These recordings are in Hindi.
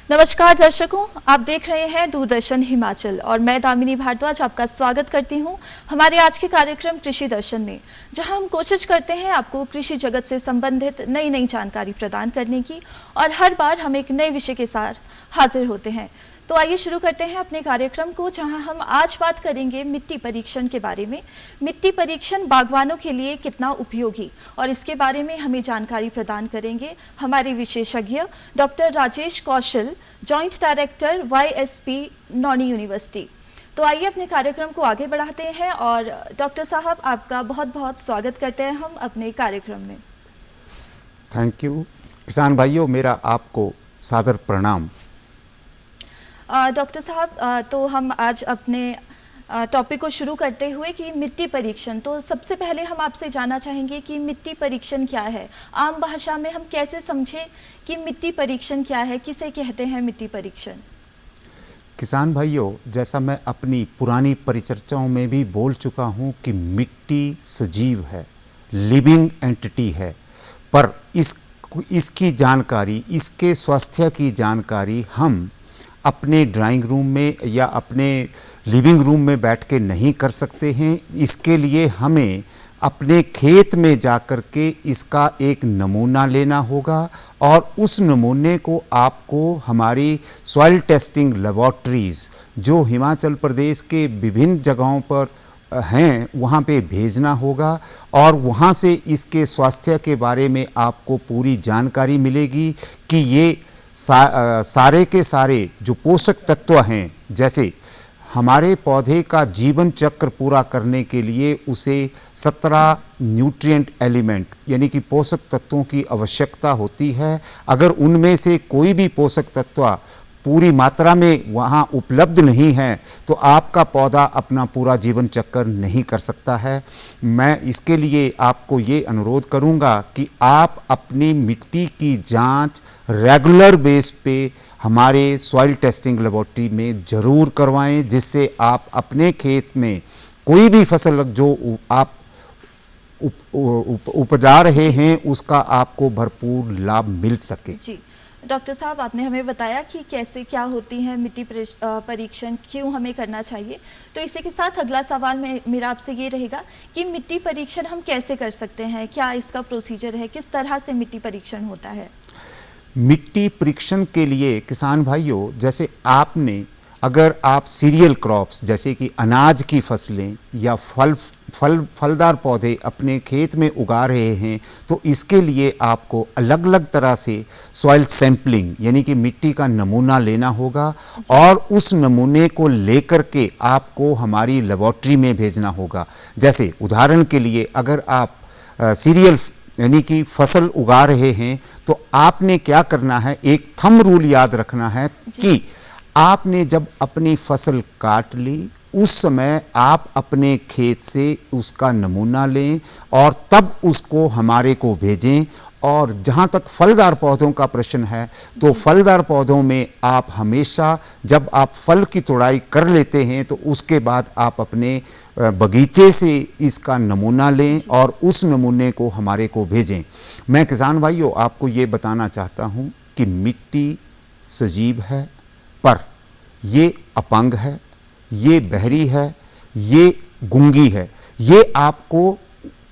नमस्कार दर्शकों, आप देख रहे हैं दूरदर्शन हिमाचल और मैं दामिनी भारद्वाज आपका स्वागत करती हूं हमारे आज के कार्यक्रम कृषि दर्शन में, जहां हम कोशिश करते हैं आपको कृषि जगत से संबंधित नई नई जानकारी प्रदान करने की और हर बार हम एक नए विषय के साथ हाजिर होते हैं। तो आइए शुरू करते हैं अपने कार्यक्रम को, जहां हम आज बात करेंगे मिट्टी परीक्षण के बारे में। मिट्टी परीक्षण बागवानों के लिए कितना उपयोगी, और इसके बारे में हमें जानकारी प्रदान करेंगे हमारे विशेषज्ञ डॉक्टर राजेश कौशल, जॉइंट डायरेक्टर YSP नौनी यूनिवर्सिटी। तो आइए अपने कार्यक्रम को आगे बढ़ाते हैं और डॉक्टर साहब, आपका बहुत बहुत स्वागत करते हैं हम अपने कार्यक्रम में। Thank you. किसान भाइयों, मेरा आपको सादर प्रणाम। डॉक्टर साहब, तो हम आज अपने टॉपिक को शुरू करते हुए कि मिट्टी परीक्षण, तो सबसे पहले हम आपसे जानना चाहेंगे कि मिट्टी परीक्षण क्या है। आम भाषा में हम कैसे समझें कि मिट्टी परीक्षण क्या है, किसे कहते हैं मिट्टी परीक्षण? किसान भाइयों, जैसा मैं अपनी पुरानी परिचर्चाओं में भी बोल चुका हूँ कि मिट्टी सजीव है, लिविंग एंटिटी है, पर इसकी जानकारी, इसके स्वास्थ्य की जानकारी हम अपने ड्राइंग रूम में या अपने लिविंग रूम में बैठ के नहीं कर सकते हैं। इसके लिए हमें अपने खेत में जाकर के इसका एक नमूना लेना होगा और उस नमूने को आपको हमारी सॉइल टेस्टिंग लेबोरेटरीज़ जो हिमाचल प्रदेश के विभिन्न जगहों पर हैं वहाँ पे भेजना होगा और वहाँ से इसके स्वास्थ्य के बारे में आपको पूरी जानकारी मिलेगी कि ये सारे के सारे जो पोषक तत्व हैं, जैसे हमारे पौधे का जीवन चक्र पूरा करने के लिए उसे 17 न्यूट्रिएंट एलिमेंट यानी कि पोषक तत्वों की आवश्यकता होती है। अगर उनमें से कोई भी पोषक तत्व पूरी मात्रा में वहाँ उपलब्ध नहीं है तो आपका पौधा अपना पूरा जीवन चक्र नहीं कर सकता है। मैं इसके लिए आपको ये अनुरोध करूँगा कि आप अपनी मिट्टी की जांच रेगुलर बेस पे हमारे सॉइल टेस्टिंग लेबोरेटरी में ज़रूर करवाएं, जिससे आप अपने खेत में कोई भी फसल जो आप उपजा रहे हैं उसका आपको भरपूर लाभ मिल सके। जी डॉक्टर साहब, आपने हमें बताया कि कैसे क्या होती है मिट्टी परीक्षण, क्यों हमें करना चाहिए। तो इसी के साथ अगला सवाल मेरा आपसे ये रहेगा कि मिट्टी परीक्षण हम कैसे कर सकते हैं, क्या इसका प्रोसीजर है, किस तरह से मिट्टी परीक्षण होता है? मिट्टी परीक्षण के लिए किसान भाइयों, जैसे अगर आप सीरियल क्रॉप्स जैसे कि अनाज की फसलें या फलदार पौधे अपने खेत में उगा रहे हैं तो इसके लिए आपको अलग अलग तरह से सॉइल सैंपलिंग यानी कि मिट्टी का नमूना लेना होगा और उस नमूने को लेकर के आपको हमारी लेबोरेटरी में भेजना होगा। जैसे उदाहरण के लिए अगर आप सीरियल यानी कि फसल उगा रहे हैं तो आपने क्या करना है, एक थंब रूल याद रखना है कि आपने जब अपनी फसल काट ली उस समय आप अपने खेत से उसका नमूना लें और तब उसको हमारे को भेजें। और जहाँ तक फलदार पौधों का प्रश्न है तो फलदार पौधों में आप हमेशा जब आप फल की तोड़ाई कर लेते हैं तो उसके बाद आप अपने बगीचे से इसका नमूना लें और उस नमूने को हमारे को भेजें। मैं किसान भाइयों आपको ये बताना चाहता हूँ कि मिट्टी सजीव है, पर ये अपंग है, ये बहरी है, ये गूंगी है, ये आपको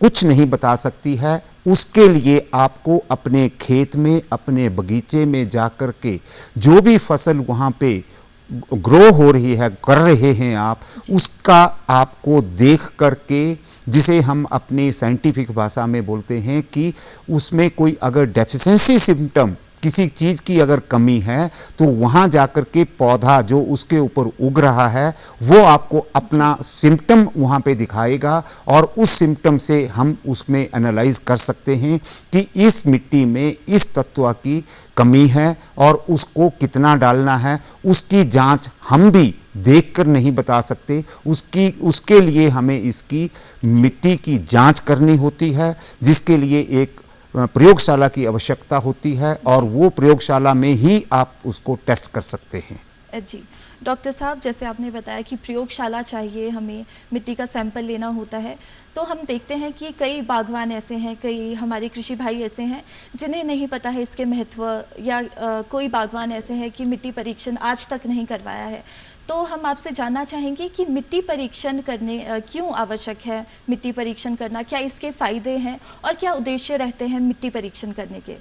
कुछ नहीं बता सकती है। उसके लिए आपको अपने खेत में, अपने बगीचे में जाकर के जो भी फसल वहाँ पे ग्रो हो रही है, कर रहे हैं आप, उसका आपको देख करके, जिसे हम अपनी साइंटिफिक भाषा में बोलते हैं कि उसमें कोई अगर डेफिशिएंसी सिम्टम, किसी चीज़ की अगर कमी है तो वहाँ जाकर के पौधा जो उसके ऊपर उग रहा है वो आपको अपना सिम्टम वहाँ पे दिखाएगा और उस सिम्टम से हम उसमें एनालाइज कर सकते हैं कि इस मिट्टी में इस तत्व की कमी है और उसको कितना डालना है। उसकी जांच हम भी देखकर नहीं बता सकते, उसके लिए हमें इसकी मिट्टी की जांच करनी होती है, जिसके लिए एक प्रयोगशाला की आवश्यकता होती है और वो प्रयोगशाला में ही आप उसको टेस्ट कर सकते हैं। जी डॉक्टर साहब, जैसे आपने बताया कि प्रयोगशाला चाहिए, हमें मिट्टी का सैंपल लेना होता है, तो हम देखते हैं कि कई बागवान ऐसे हैं, कई हमारे कृषि भाई ऐसे हैं जिन्हें नहीं पता है इसके महत्व, या कोई बागवान ऐसे हैं कि मिट्टी परीक्षण आज तक नहीं करवाया है। तो हम आपसे जानना चाहेंगे कि मिट्टी परीक्षण करने क्यों आवश्यक है, मिट्टी परीक्षण करना, क्या इसके फ़ायदे हैं और क्या उद्देश्य रहते हैं मिट्टी परीक्षण करने के?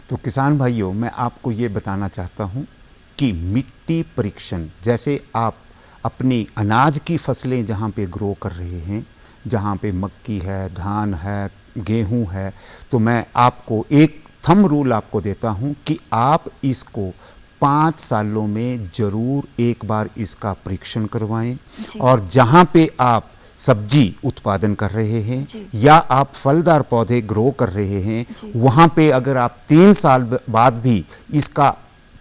तो किसान भाइयों, मैं आपको ये बताना चाहता हूँ कि मिट्टी परीक्षण, जैसे आप अपनी अनाज की फसलें जहाँ पे ग्रो कर रहे हैं, जहाँ पे मक्की है, धान है, गेहूँ है, तो मैं आपको एक थंब रूल आपको देता हूँ कि आप इसको 5 सालों में ज़रूर एक बार इसका परीक्षण करवाएं। और जहाँ पे आप सब्जी उत्पादन कर रहे हैं या आप फलदार पौधे ग्रो कर रहे हैं, वहाँ पे अगर आप 3 साल बाद भी इसका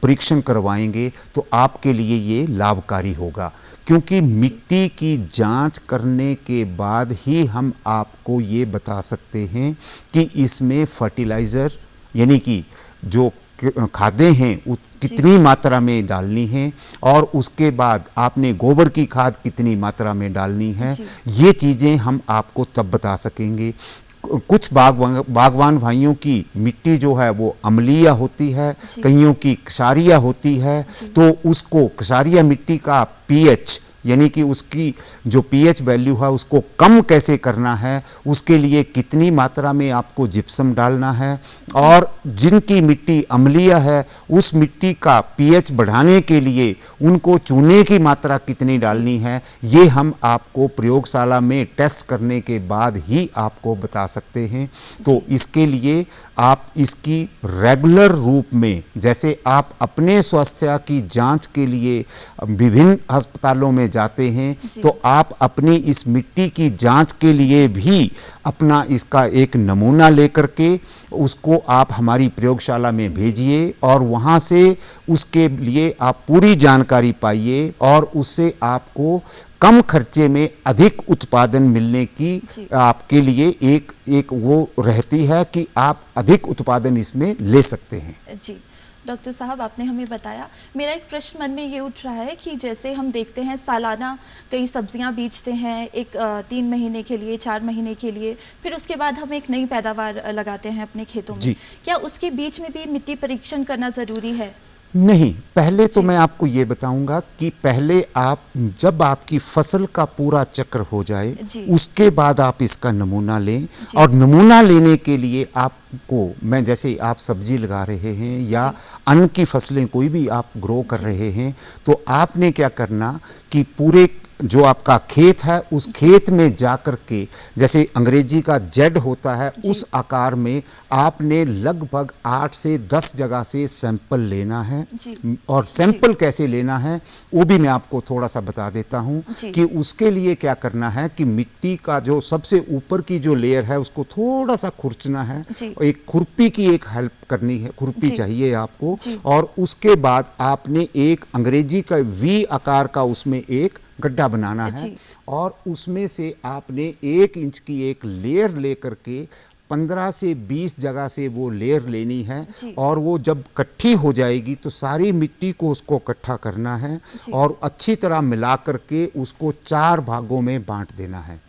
परीक्षण करवाएंगे तो आपके लिए ये लाभकारी होगा, क्योंकि मिट्टी की जांच करने के बाद ही हम आपको ये बता सकते हैं कि इसमें फर्टिलाइज़र यानी कि जो खादें हैं कितनी मात्रा में डालनी है, और उसके बाद आपने गोबर की खाद कितनी मात्रा में डालनी है, ये चीज़ें हम आपको तब बता सकेंगे। कुछ बागवान भाइयों की मिट्टी जो है वो अम्लीय होती है, कईयों की क्षारीय होती है, तो उसको क्षारीय मिट्टी का पीएच यानी कि उसकी जो पीएच वैल्यू है उसको कम कैसे करना है, उसके लिए कितनी मात्रा में आपको जिप्सम डालना है, और जिनकी मिट्टी अम्लीय है उस मिट्टी का पीएच बढ़ाने के लिए उनको चूने की मात्रा कितनी डालनी है, ये हम आपको प्रयोगशाला में टेस्ट करने के बाद ही आपको बता सकते हैं। तो इसके लिए आप इसकी रेगुलर रूप में, जैसे आप अपने स्वास्थ्य की जांच के लिए विभिन्न अस्पतालों में जाते हैं, तो आप अपनी इस मिट्टी की जांच के लिए भी अपना इसका एक नमूना लेकर के उसको आप हमारी प्रयोगशाला में भेजिए, और वहाँ से उसके लिए आप पूरी जानकारी पाइए, और उससे आपको कम खर्चे में अधिक उत्पादन मिलने की आपके लिए एक वो रहती है कि आप अधिक उत्पादन इसमें ले सकते हैं। जी डॉक्टर साहब, आपने हमें बताया। मेरा एक प्रश्न मन में ये उठ रहा है कि जैसे हम देखते हैं सालाना कई सब्जियां बीजते हैं, एक 3 महीने के लिए, 4 महीने के लिए, फिर उसके बाद हम एक नई पैदावार लगाते हैं अपने खेतों में। क्या उसके बीच में भी मिट्टी परीक्षण करना ज़रूरी है? नहीं, पहले तो मैं आपको ये बताऊंगा कि पहले आप जब आपकी फसल का पूरा चक्र हो जाए उसके बाद आप इसका नमूना लें, और नमूना लेने के लिए आपको, मैं जैसे आप सब्जी लगा रहे हैं या अन्न की फसलें कोई भी आप ग्रो कर रहे हैं, तो आपने क्या करना कि पूरे जो आपका खेत है उस खेत में जाकर के, जैसे अंग्रेजी का जेड होता है, उस आकार में आपने लगभग 8 से 10 जगह से सैंपल लेना है। और सैंपल कैसे लेना है वो भी मैं आपको थोड़ा सा बता देता हूँ कि उसके लिए क्या करना है कि मिट्टी का जो सबसे ऊपर की जो लेयर है उसको थोड़ा सा खुरचना है, एक खुरपी की एक हेल्प करनी है, खुरपी चाहिए आपको, और उसके बाद आपने एक अंग्रेजी का वी आकार का उसमें एक गड्ढा बनाना है, और उसमें से आपने 1 इंच की एक लेयर लेकर के 15 से 20 जगह से वो लेयर लेनी है, और वो जब इकट्ठी हो जाएगी तो सारी मिट्टी को उसको इकट्ठा करना है और अच्छी तरह मिला करके उसको 4 भागों में बांट देना है।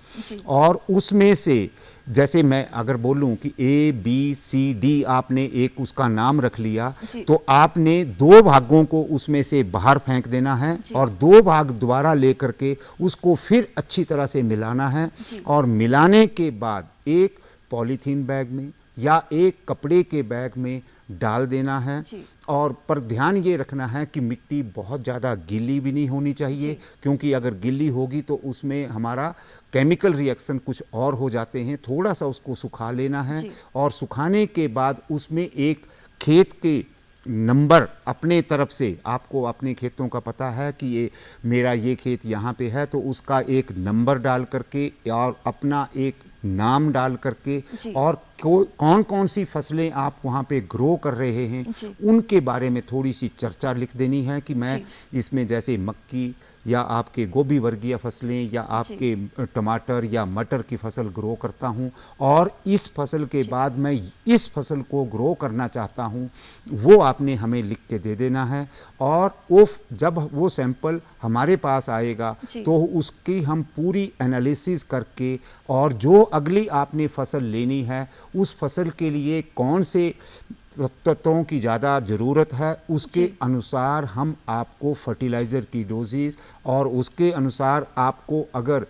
और उसमें से जैसे मैं अगर बोलूं कि ABCD आपने एक उसका नाम रख लिया, तो आपने 2 भागों को उसमें से बाहर फेंक देना है और 2 भाग दोबारा लेकर के उसको फिर अच्छी तरह से मिलाना है, और मिलाने के बाद एक पॉलीथीन बैग में या एक कपड़े के बैग में डाल देना है। और पर ध्यान ये रखना है कि मिट्टी बहुत ज़्यादा गीली भी नहीं होनी चाहिए, क्योंकि अगर गीली होगी तो उसमें हमारा केमिकल रिएक्शन कुछ और हो जाते हैं। थोड़ा सा उसको सुखा लेना है, और सुखाने के बाद उसमें एक खेत के नंबर अपने तरफ से, आपको अपने खेतों का पता है कि ये मेरा ये खेत यहाँ पे है, तो उसका एक नंबर डाल करके और अपना एक नाम डाल करके, और कौन कौन सी फसलें आप वहाँ पे ग्रो कर रहे हैं उनके बारे में थोड़ी सी चर्चा लिख देनी है कि मैं इसमें जैसे मक्की, या आपके गोभी वर्गीय फसलें या आपके टमाटर या मटर की फसल ग्रो करता हूं और इस फसल के बाद मैं इस फसल को ग्रो करना चाहता हूं, वो आपने हमें लिख के दे देना है। और जब वो सैंपल हमारे पास आएगा तो उसकी हम पूरी एनालिसिस करके और जो अगली आपने फसल लेनी है उस फसल के लिए कौन से तत्वों की ज़्यादा ज़रूरत है उसके अनुसार हम आपको फर्टिलाइज़र की डोजेज और उसके अनुसार आपको अगर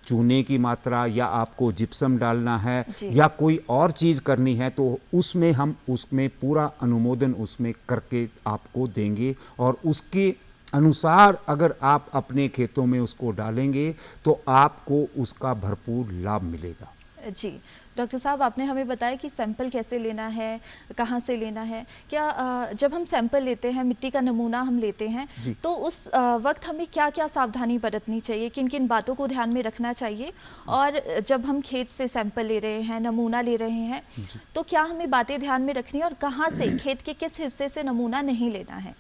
चूने की मात्रा या आपको जिप्सम डालना है या कोई और चीज़ करनी है तो उसमें हम उसमें पूरा अनुमोदन उसमें करके आपको देंगे और उसके अनुसार अगर आप अपने खेतों में उसको डालेंगे तो आपको उसका भरपूर लाभ मिलेगा। जी डॉक्टर साहब, आपने हमें बताया कि सैंपल कैसे लेना है, कहाँ से लेना है। क्या जब हम सैंपल लेते हैं, मिट्टी का नमूना हम लेते हैं, तो उस वक्त हमें क्या क्या सावधानी बरतनी चाहिए, किन किन बातों को ध्यान में रखना चाहिए? और जब हम खेत से सैंपल ले रहे हैं, नमूना ले रहे हैं, तो क्या हमें बातें ध्यान में रखनी है और कहाँ से, खेत के किस हिस्से से नमूना नहीं लेना है?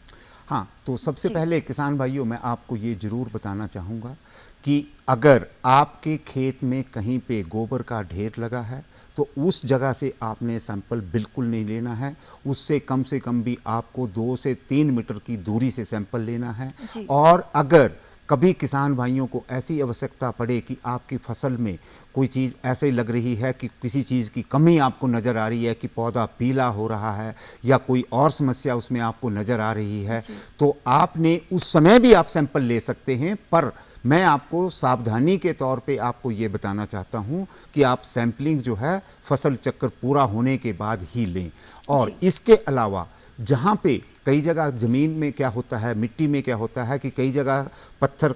हाँ, तो सबसे पहले किसान भाइयों मैं आपको ये ज़रूर बताना चाहूँगा कि अगर आपके खेत में कहीं पे गोबर का ढेर लगा है तो उस जगह से आपने सैंपल बिल्कुल नहीं लेना है। उससे कम से कम भी आपको 2 से 3 मीटर की दूरी से सैंपल लेना है। और अगर कभी किसान भाइयों को ऐसी आवश्यकता पड़े कि आपकी फसल में कोई चीज़ ऐसे लग रही है कि किसी चीज़ की कमी आपको नज़र आ रही है कि पौधा पीला हो रहा है या कोई और समस्या उसमें आपको नज़र आ रही है, तो आपने उस समय भी आप सैंपल ले सकते हैं। पर मैं आपको सावधानी के तौर पे आपको ये बताना चाहता हूँ कि आप सैंपलिंग जो है फसल चक्र पूरा होने के बाद ही लें। और इसके अलावा जहाँ पे कई जगह ज़मीन में क्या होता है, मिट्टी में क्या होता है कि कई जगह पत्थर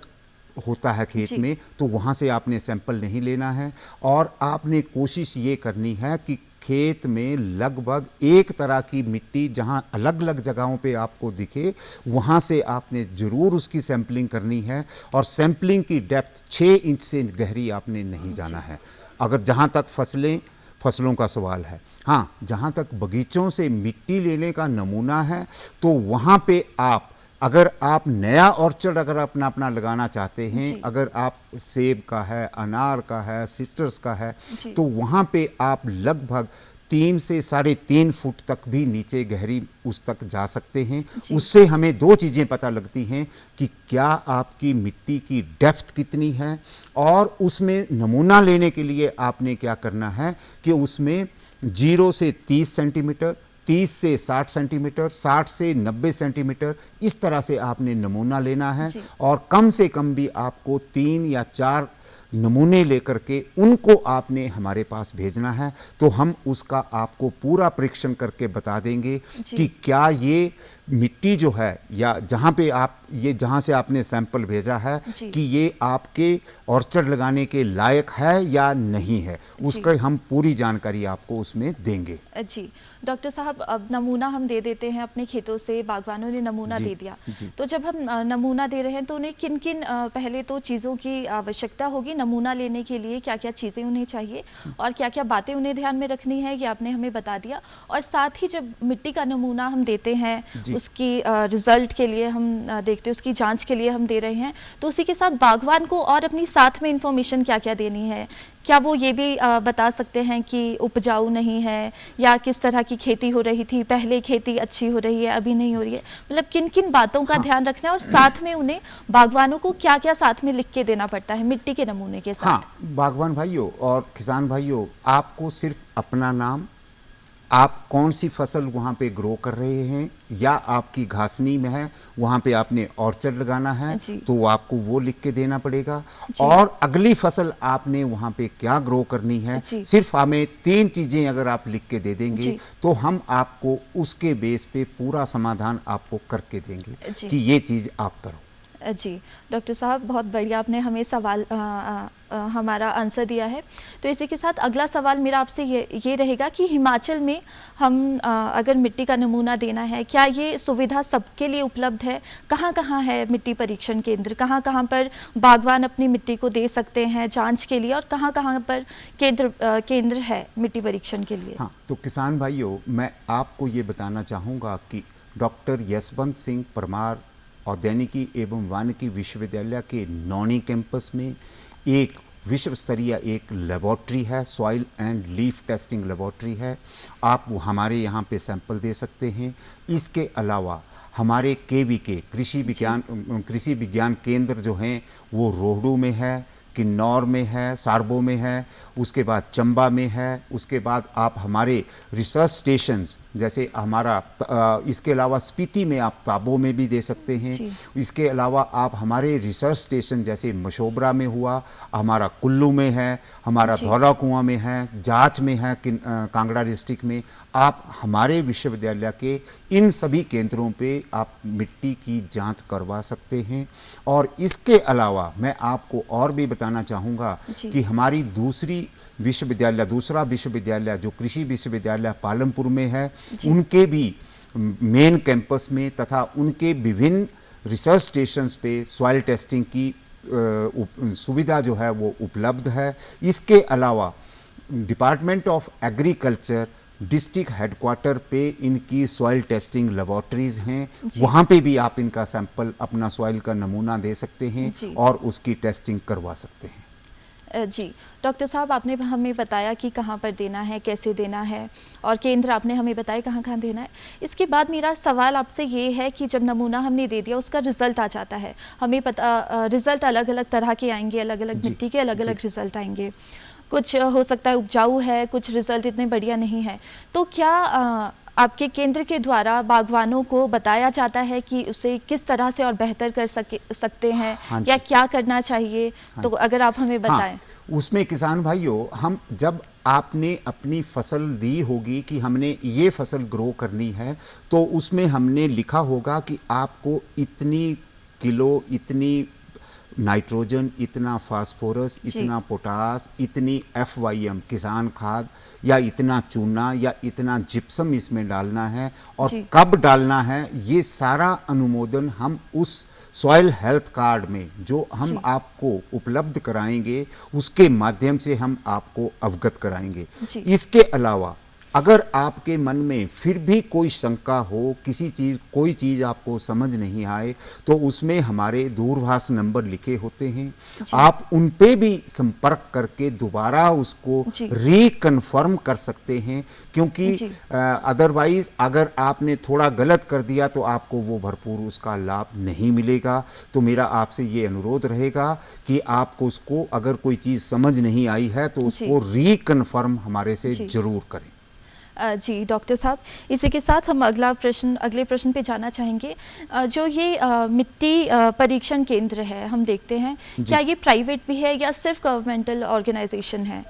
होता है खेत में, तो वहाँ से आपने सैंपल नहीं लेना है। और आपने कोशिश ये करनी है कि खेत में लगभग एक तरह की मिट्टी जहाँ अलग अलग जगहों पे आपको दिखे वहाँ से आपने ज़रूर उसकी सैंपलिंग करनी है। और सैंपलिंग की डेप्थ 6 इंच से गहरी आपने नहीं जाना है अगर जहाँ तक फसलों का सवाल है। हाँ, जहाँ तक बगीचों से मिट्टी लेने का नमूना है तो वहाँ पे अगर आप नया ऑर्चर्ड अगर अपना लगाना चाहते हैं, अगर आप सेब का है, अनार का है, सिट्रस का है, तो वहाँ पे आप लगभग 3 से 3.5 फुट तक भी नीचे गहरी उस तक जा सकते हैं। उससे हमें 2 चीज़ें पता लगती हैं कि क्या आपकी मिट्टी की डेप्थ कितनी है और उसमें नमूना लेने के लिए आपने क्या करना है कि उसमें 0 से 30 सेंटीमीटर, 30 से 60 सेंटीमीटर, 60 से 90 सेंटीमीटर, इस तरह से आपने नमूना लेना है। और कम से कम भी आपको 3 या 4 नमूने लेकर के उनको आपने हमारे पास भेजना है, तो हम उसका आपको पूरा परीक्षण करके बता देंगे कि क्या ये मिट्टी जो है या जहाँ से आपने सैंपल भेजा है कि ये आपके ऑर्चर्ड लगाने के लायक है या नहीं है, उसका हम पूरी जानकारी आपको उसमें देंगे। जी डॉक्टर साहब, अब नमूना हम दे देते हैं अपने खेतों से, बागवानों ने नमूना दे दिया, तो जब हम नमूना दे रहे हैं तो उन्हें किन किन पहले तो चीज़ों की आवश्यकता होगी नमूना लेने के लिए, क्या क्या चीज़ें उन्हें चाहिए और क्या क्या बातें उन्हें ध्यान में रखनी है, ये आपने हमें बता दिया। और साथ ही जब मिट्टी का नमूना हम देते हैं उसकी रिजल्ट के लिए हम देखते हैं, उसकी जांच के लिए हम दे रहे हैं, तो उसी के साथ बागवान को और अपनी साथ में इंफॉर्मेशन क्या क्या देनी है? क्या वो ये भी बता सकते हैं कि उपजाऊ नहीं है या किस तरह की खेती हो रही थी, पहले खेती अच्छी हो रही है अभी नहीं हो रही है, मतलब किन किन बातों का ध्यान रखना है और साथ में उन्हें बागवानों को क्या क्या साथ में लिख के देना पड़ता है मिट्टी के नमूने के साथ? हाँ, बागवान भाइयों और किसान भाइयों, आपको सिर्फ अपना नाम, आप कौन सी फसल वहाँ पे ग्रो कर रहे हैं या आपकी घासनी में है वहाँ पे आपने ऑर्चर्ड लगाना है तो आपको वो लिख के देना पड़ेगा। और अगली फसल आपने वहाँ पे क्या ग्रो करनी है, सिर्फ हमें 3 चीज़ें अगर आप लिख के दे देंगे तो हम आपको उसके बेस पे पूरा समाधान आपको करके देंगे कि ये चीज़ आप करो। जी डॉक्टर साहब, बहुत बढ़िया आपने हमें सवाल हमारा आंसर दिया है। तो इसी के साथ अगला सवाल मेरा आपसे ये रहेगा कि हिमाचल में हम अगर मिट्टी का नमूना देना है, क्या ये सुविधा सबके लिए उपलब्ध है? कहाँ कहाँ है मिट्टी परीक्षण केंद्र, कहाँ कहाँ पर बागवान अपनी मिट्टी को दे सकते हैं जांच के लिए और कहाँ कहाँ पर केंद्र है मिट्टी परीक्षण के लिए? हाँ, तो किसान भाइयों, मैं आपको ये बताना चाहूँगा कि डॉक्टर यशवंत सिंह परमार औद्यानिकी एवं वानिकी विश्वविद्यालय के नौनी कैंपस में एक विश्व स्तरीय एक लेबॉर्ट्री है, soil and leaf testing laboratory है। आप हमारे यहाँ पे सैंपल दे सकते हैं। इसके अलावा हमारे KVK कृषि विज्ञान केंद्र जो हैं वो रोहडू में है, किन्नौर में है, सारबो में है, उसके बाद चंबा में है। उसके बाद आप हमारे रिसर्च स्टेशंस जैसे हमारा इसके अलावा स्पीति में आप ताबो में भी दे सकते हैं। इसके अलावा आप हमारे रिसर्च स्टेशन जैसे मशोबरा में हुआ, हमारा कुल्लू में है, हमारा धौला कुआं में है, जांच में है, कांगड़ा डिस्ट्रिक्ट में। आप हमारे विश्वविद्यालय के इन सभी केंद्रों पे आप मिट्टी की जांच करवा सकते हैं। और इसके अलावा मैं आपको और भी बताना चाहूँगा कि हमारी दूसरा विश्वविद्यालय जो कृषि विश्वविद्यालय पालमपुर में है, उनके भी मेन कैंपस में तथा उनके विभिन्न रिसर्च स्टेशंस पे सॉइल टेस्टिंग की सुविधा जो है वो उपलब्ध है। इसके अलावा department of agriculture district headquarter पे इनकी सॉइल टेस्टिंग लेबॉर्ट्रीज हैं, वहाँ पे भी आप इनका सैंपल अपना सॉइल का नमूना दे सकते हैं और उसकी टेस्टिंग करवा सकते हैं। जी डॉक्टर साहब, आपने हमें बताया कि कहाँ पर देना है, कैसे देना है, और केंद्र आपने हमें बताया कहाँ कहाँ देना है। इसके बाद मेरा सवाल आपसे ये है कि जब नमूना हमने दे दिया, उसका रिजल्ट आ जाता है, हमें पता रिजल्ट अलग अलग तरह के आएंगे, अलग अलग मिट्टी के अलग अलग रिजल्ट आएंगे। कुछ हो सकता है उपजाऊ है, कुछ रिजल्ट इतने बढ़िया नहीं है। तो क्या आपके केंद्र के द्वारा बागवानों को बताया जाता है कि उसे किस तरह से और बेहतर कर सकते हैं, या क्या करना चाहिए? तो अगर आप हमें बताएं। उसमें किसान भाइयों, हम जब आपने अपनी फसल दी होगी कि हमने ये फसल ग्रो करनी है, तो उसमें हमने लिखा होगा कि आपको इतनी किलो, इतनी नाइट्रोजन, इतना फास्फोरस, इतना पोटास, इतनी FYM किसान खाद, या इतना चूना या इतना जिप्सम इसमें डालना है और कब डालना है, ये सारा अनुमोदन हम उस सॉइल हेल्थ कार्ड में जो हम आपको उपलब्ध कराएंगे उसके माध्यम से हम आपको अवगत कराएंगे। इसके अलावा अगर आपके मन में फिर भी कोई शंका हो, कोई चीज़ आपको समझ नहीं आए, तो उसमें हमारे दूरभाष नंबर लिखे होते हैं। आप उन पे भी संपर्क करके दोबारा उसको रिकन्फर्म कर सकते हैं, क्योंकि अदरवाइज अगर आपने थोड़ा गलत कर दिया तो आपको वो भरपूर उसका लाभ नहीं मिलेगा। तो मेरा आपसे ये अनुरोध रहेगा कि आपको उसको, अगर कोई चीज़ समझ नहीं आई है तो उसको रिकन्फर्म हमारे से जरूर करें। जी डॉक्टर साहब, इसी के साथ हम अगले प्रश्न पे जाना चाहेंगे। जो ये मिट्टी परीक्षण केंद्र है, हम देखते हैं, क्या ये प्राइवेट भी है या सिर्फ गवर्नमेंटल ऑर्गेनाइजेशन है?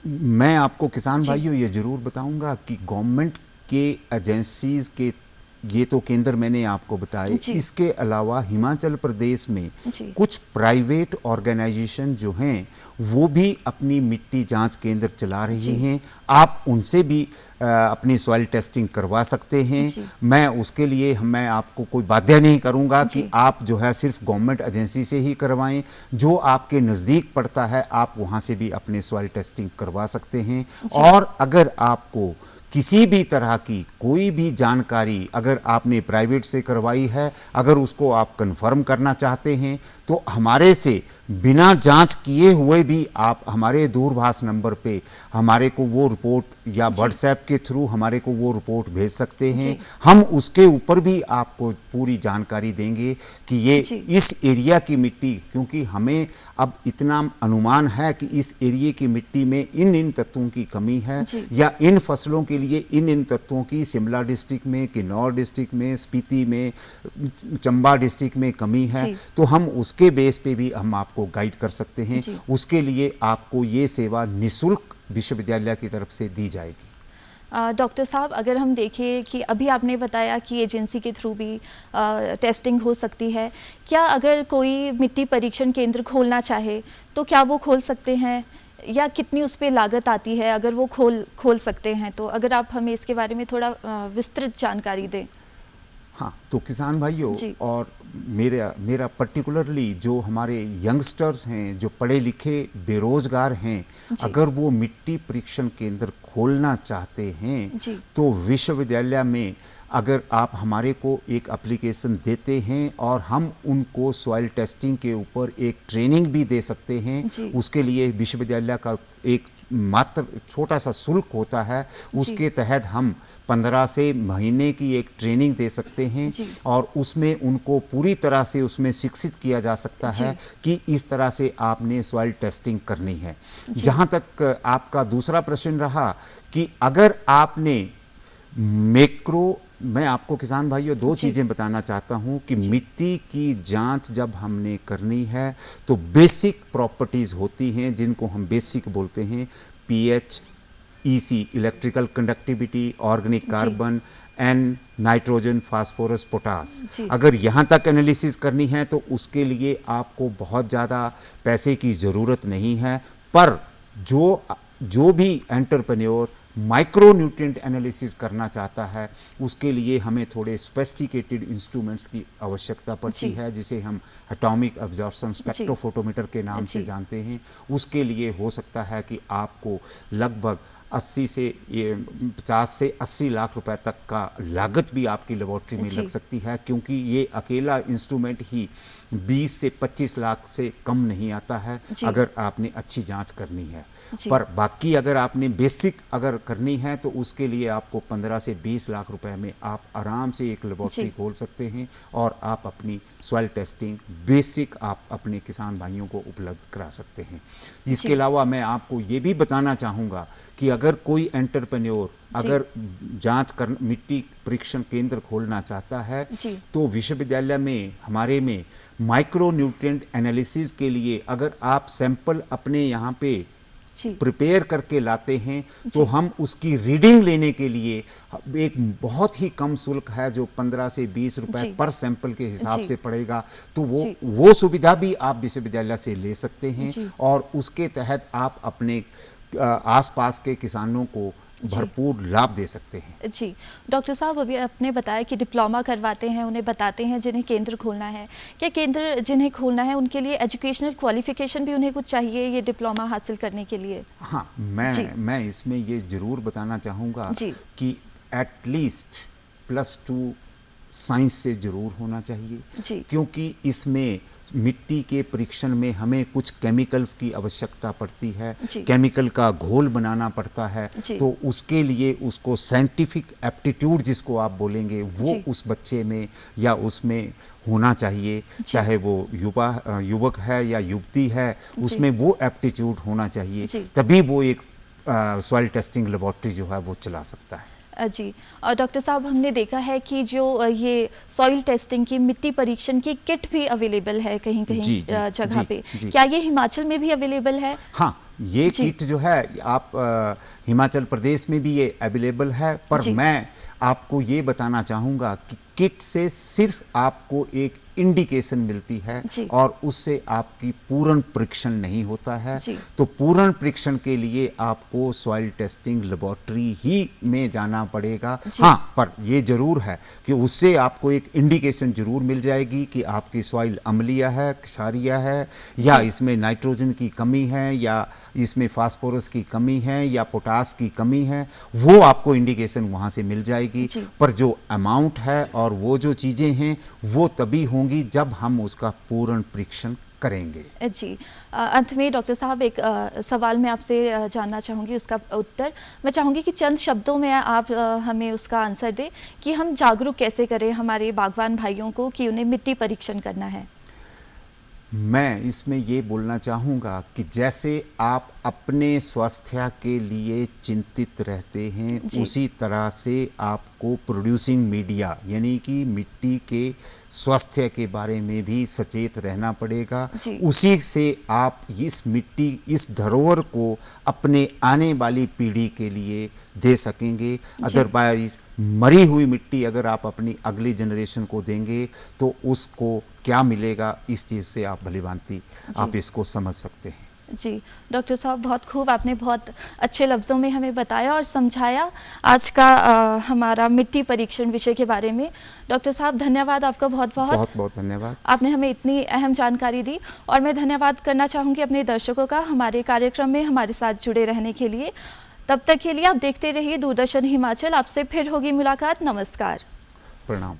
मैं आपको किसान भाइयों ये जरूर बताऊंगा कि गवर्नमेंट के एजेंसीज के ये तो केंद्र मैंने आपको बताए। इसके अलावा हिमाचल प्रदेश में कुछ प्राइवेट ऑर्गेनाइजेशन जो हैं वो भी अपनी मिट्टी जांच केंद्र चला रही हैं। आप उनसे भी अपनी सॉइल टेस्टिंग करवा सकते हैं। मैं उसके लिए मैं आपको कोई बाध्य नहीं करूंगा कि आप जो है सिर्फ गवर्नमेंट एजेंसी से ही करवाएं। जो आपके नज़दीक पड़ता है आप वहां से भी अपने सॉइल टेस्टिंग करवा सकते हैं। और अगर आपको किसी भी तरह की कोई भी जानकारी अगर आपने प्राइवेट से करवाई है, अगर उसको आप कंफर्म करना चाहते हैं, तो हमारे से बिना जांच किए हुए भी आप हमारे दूरभाष नंबर पे हमारे को वो रिपोर्ट या व्हाट्सएप के थ्रू हमारे को वो रिपोर्ट भेज सकते हैं। हम उसके ऊपर भी आपको पूरी जानकारी देंगे कि ये इस एरिया की मिट्टी, क्योंकि हमें अब इतना अनुमान है कि इस एरिया की मिट्टी में इन तत्वों की कमी है, या इन फसलों के लिए इन तत्वों की शिमला डिस्ट्रिक्ट में, किन्नौर डिस्ट्रिक्ट में, स्पीति में, चंबा डिस्ट्रिक्ट में कमी है, तो हम उसके बेस पे भी हम आपको गाइड कर सकते हैं। उसके लिए आपको ये सेवा निःशुल्क विश्वविद्यालय की तरफ से दी जाएगी। डॉक्टर साहब, अगर हम देखें कि अभी आपने बताया कि एजेंसी के थ्रू भी टेस्टिंग हो सकती है, क्या अगर कोई मिट्टी परीक्षण केंद्र खोलना चाहे तो क्या वो खोल सकते हैं, या कितनी उस पर लागत आती है अगर वो खोल सकते हैं? तो अगर आप हमें इसके बारे में थोड़ा विस्तृत जानकारी दें। हाँ, तो किसान भाइयों और मेरा पर्टिकुलरली जो हमारे यंगस्टर्स हैं, जो पढ़े लिखे बेरोजगार हैं, अगर वो मिट्टी परीक्षण केंद्र खोलना चाहते हैं तो विश्वविद्यालय में अगर आप हमारे को एक एप्लीकेशन देते हैं और हम उनको सॉइल टेस्टिंग के ऊपर एक ट्रेनिंग भी दे सकते हैं, जी। उसके लिए विश्वविद्यालय का एक मात्र छोटा सा शुल्क होता है, उसके तहत हम 15 से महीने की एक ट्रेनिंग दे सकते हैं जी। और उसमें उनको पूरी तरह से उसमें शिक्षित किया जा सकता जी। है कि इस तरह से आपने सॉइल टेस्टिंग करनी है। जी। जहाँ तक आपका दूसरा प्रश्न रहा कि अगर आपने मैक्रो, मैं आपको किसान भाइयों दो जी। चीज़ें बताना चाहता हूँ कि मिट्टी की जांच जब हमने करनी है तो बेसिक प्रॉपर्टीज़ होती हैं जिनको हम बेसिक बोलते हैं, pH, EC electrical conductivity, organic carbon, N nitrogen, phosphorus, potash. जी। अगर यहाँ तक एनालिसिस करनी है तो उसके लिए आपको बहुत ज़्यादा पैसे की ज़रूरत नहीं है, पर जो भी एंटरप्रेन्योर माइक्रो न्यूट्रिएंट एनालिसिस करना चाहता है उसके लिए हमें थोड़े सोफिस्टिकेटेड इंस्ट्रूमेंट्स की आवश्यकता पड़ती जी। है, जिसे हम एटॉमिक ऑब्जॉर्प्शन स्पेक्ट्रोफोटोमीटर के नाम से जानते हैं। उसके लिए हो सकता है कि आपको लगभग 50 से 80 लाख रुपए तक का लागत भी आपकी लेबोरेटरी में लग सकती है, क्योंकि ये अकेला इंस्ट्रूमेंट ही 20 से 25 लाख से कम नहीं आता है अगर आपने अच्छी जांच करनी है। पर बाकी अगर आपने बेसिक अगर करनी है तो उसके लिए आपको 15 से 20 लाख रुपए में आप आराम से एक लेबोरेटरी खोल सकते हैं और आप अपनी सॉइल टेस्टिंग बेसिक आप अपने किसान भाइयों को उपलब्ध करा सकते हैं। इसके अलावा मैं आपको ये भी बताना चाहूँगा कि अगर कोई एंटरप्रेन्योर अगर मिट्टी परीक्षण केंद्र खोलना चाहता है तो विश्वविद्यालय में हमारे में माइक्रो न्यूट्रिएंट एनालिसिस के लिए अगर आप सैंपल अपने यहाँ पे प्रिपेयर करके लाते हैं तो हम उसकी रीडिंग लेने के लिए एक बहुत ही कम शुल्क है जो 15 से 20 रुपए पर सैंपल के हिसाब से पड़ेगा, तो वो सुविधा भी आप विश्वविद्यालय से ले सकते हैं और उसके तहत आप अपने आसपास के किसानों को भरपूर लाभ दे सकते हैं। जी डॉक्टर साहब, अभी आपने बताया कि डिप्लोमा करवाते हैं, उन्हें बताते हैं जिन्हें केंद्र खोलना है। क्या केंद्र जिन्हें खोलना है उनके लिए एजुकेशनल क्वालिफिकेशन भी उन्हें कुछ चाहिए ये डिप्लोमा हासिल करने के लिए? हाँ, मैं इसमें ये जरूर बताना चाहूँगा कि एटलीस्ट +2 साइंस से जरूर होना चाहिए, क्योंकि इसमें मिट्टी के परीक्षण में हमें कुछ केमिकल्स की आवश्यकता पड़ती है, केमिकल का घोल बनाना पड़ता है, तो उसके लिए उसको साइंटिफिक एप्टीट्यूड जिसको आप बोलेंगे वो उस बच्चे में या उसमें होना चाहिए, चाहे वो युवक है या युवती है, उसमें वो एप्टीट्यूड होना चाहिए, तभी वो एक सॉइल टेस्टिंग लेबोरेटरी जो है वो चला सकता है। जी, और डॉक्टर साहब हमने देखा है कि जो ये सॉइल टेस्टिंग की मिट्टी परीक्षण की किट भी अवेलेबल है कहीं कहीं जगह पे, क्या ये हिमाचल में भी अवेलेबल है? हाँ, ये किट जो है आप हिमाचल प्रदेश में भी ये अवेलेबल है, पर मैं आपको ये बताना चाहूँगा कि किट से सिर्फ आपको एक इंडिकेशन मिलती है और उससे आपकी पूर्ण परीक्षण नहीं होता है। तो पूर्ण परीक्षण के लिए आपको सॉइल टेस्टिंग लेबोरेटरी ही में जाना पड़ेगा। हाँ, पर ये जरूर है कि उससे आपको एक इंडिकेशन जरूर मिल जाएगी कि आपकी सॉइल अम्लीय है, क्षारीय है, या इसमें नाइट्रोजन की कमी है, या इसमें फास्फोरस की कमी है, या पोटास की कमी है, वो आपको इंडिकेशन वहाँ से मिल जाएगी। पर जो अमाउंट है और वो जो चीज़ें हैं वो तभी होंगी जब हम उसका पूर्ण परीक्षण करेंगे। जी, अंत में डॉक्टर साहब एक सवाल मैं आपसे जानना चाहूँगी, उसका उत्तर मैं चाहूँगी कि चंद शब्दों में आप हमें उसका आंसर दें कि हम जागरूक कैसे करें हमारे बागवान भाइयों को कि उन्हें मिट्टी परीक्षण करना है। मैं इसमें ये बोलना चाहूँगा कि जैसे आप अपने स्वास्थ्य के लिए चिंतित रहते हैं, उसी तरह से आपको प्रोड्यूसिंग मीडिया यानी कि मिट्टी के स्वास्थ्य के बारे में भी सचेत रहना पड़ेगा। उसी से आप इस धरोहर को अपने आने वाली पीढ़ी के लिए दे सकेंगे। अदरवाइज मरी हुई मिट्टी अगर आप अपनी अगली जनरेशन को देंगे तो उसको क्या मिलेगा, इस चीज़ से आप भलीभांति आप इसको समझ सकते हैं। जी डॉक्टर साहब, बहुत खूब, आपने बहुत अच्छे लफ्ज़ों में हमें बताया और समझाया आज का हमारा मिट्टी परीक्षण विषय के बारे में। डॉक्टर साहब धन्यवाद आपका, बहुत बहुत धन्यवाद। आपने हमें इतनी अहम जानकारी दी और मैं धन्यवाद करना चाहूँगी अपने दर्शकों का हमारे कार्यक्रम में हमारे साथ जुड़े रहने के लिए। तब तक के लिए आप देखते रहिए दूरदर्शन हिमाचल। आपसे फिर होगी मुलाकात। नमस्कार। प्रणाम।